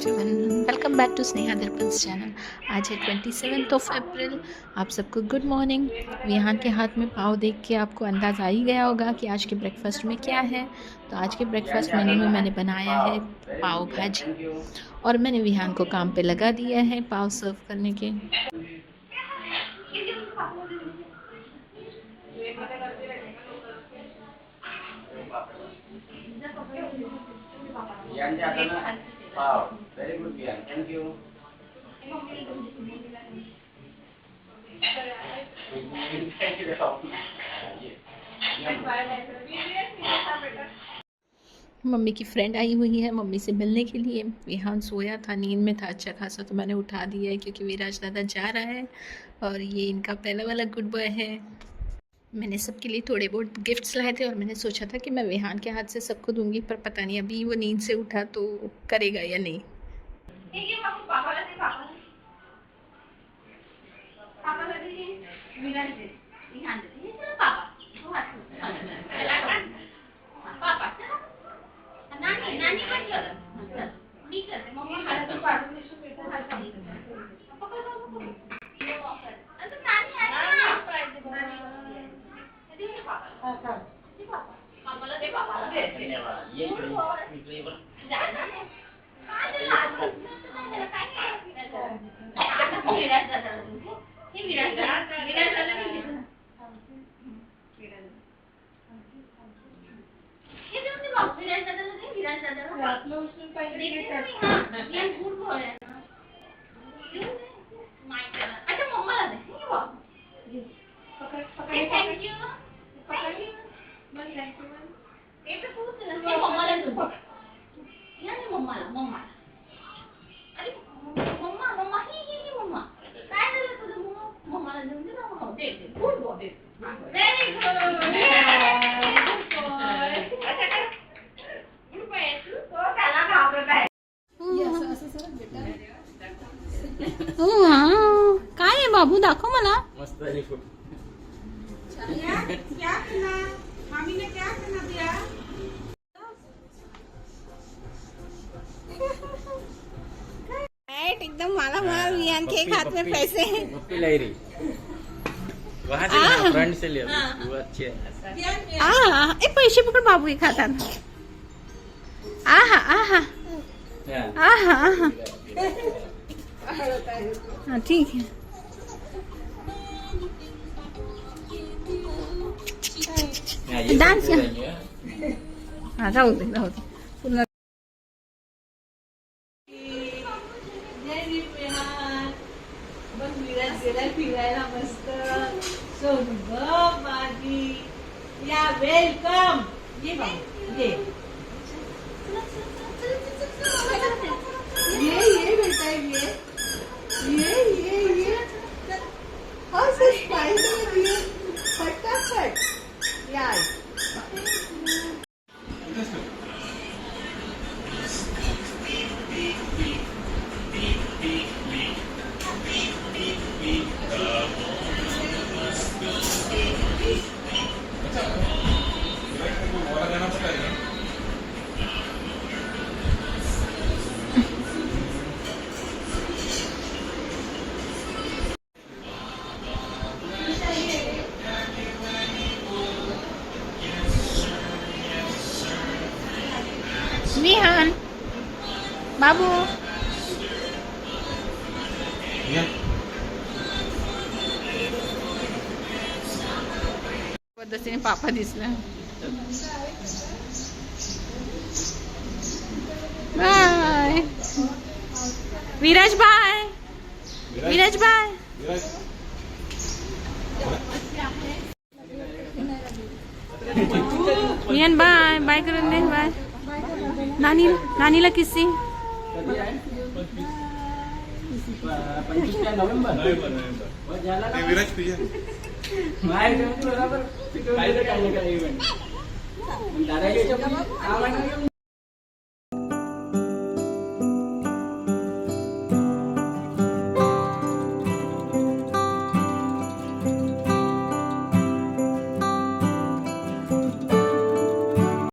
Everyone, welcome back to Sneha Darpan's channel. आज है 27 अप्रैल। आप सबको गुड मॉर्निंग। विहान के हाथ में पाव देख के आपको अंदाज़ आ ही गया होगा कि आज के ब्रेकफास्ट में क्या है। तो आज के ब्रेकफास्ट मेन्यू में मैंने बनाया है पाव भाजी और मैंने विहान को काम पे लगा दिया है पाव सर्व करने के। Wow, very good, Bian. Thank you. Mummy की फ्रेंड आई हुई है मम्मी से मिलने के लिए। विहान सोया था, नींद में था अच्छा खासा, तो मैंने उठा दिया है क्योंकि विराज दादा जा रहा है और ये इनका पहला वाला गुड बॉय है। मैंने सबके लिए थोड़े बहुत गिफ्ट्स लाए थे और मैंने सोचा था कि मैं विहान के हाथ से सबको दूंगी, पर पता नहीं अभी वो नींद से उठा तो करेगा या नहीं। काय आहे बाबू, दाखव मला। मस्त आहे खूप। क्या करना? मामी ने क्या करना दिया? एकदम माला माल। विहान के एक हाथ में पैसे। पप्पी लाई रही वहाँ से ना, फ्रंट से लिया वो अच्छी है। ए पैसे पकड़ बाबू एक हातात। आहा आहा आहा आहा, हाँ ठीक है। डान्स हाँ राहू दे राहू दे पूर्ण। फिरायला मस्त सोनू ग माझी या वेलकम ये बाबू ये बेटा ये और सिर्फ फटाफट यार। विहान बाबू पद्धतीने पापा दिसला। Bye Viraj, bye Viraj, bye Vihan, bye bye करून दे, बाय नानीला किसी 25 नोव्हेंबर विराज प्रिया बरोबर